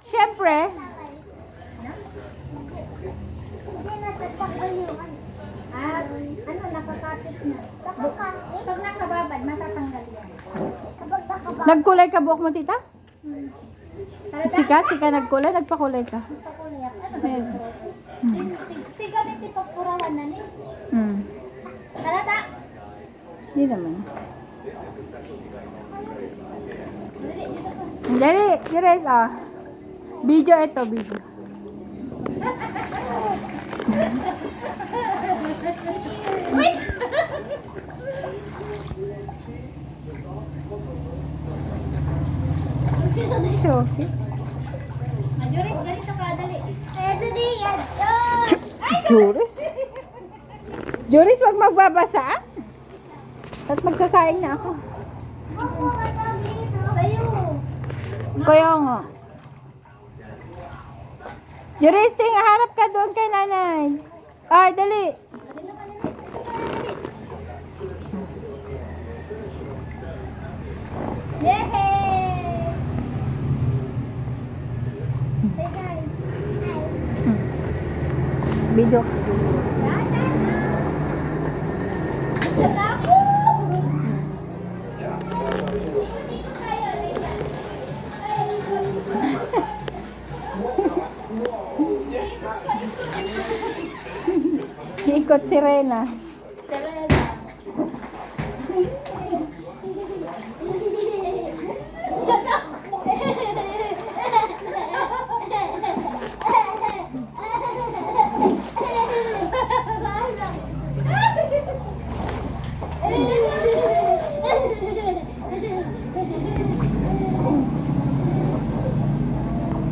Siyempre. Hindi na tatakal yung ano. Ano, nakakapit na. Pag nakababad, matatanggal yan. Kapag nakababad. Nagkulay ka buhok mo, tita? Talaga? Sika, nagkulay, nagpakulay ka. Nagpakulay ako. Ano ganito? Tiga na ito, purawan na ni. Talaga? Hindi naman. Dito ko. Dali, Grace, ah. Video ito, video. Wait! Sophie. Majoris, ganito ka, dali. Ito di, yan. Juris? Juris, wag magbabasa. At magsasayang na ako. Sa'yo. Kaya nga. Juris, harap ka doon kay nanay. Ay, dali. Yehey! Say guys. Video. Gata na! Gata ako! Ikot si Rena.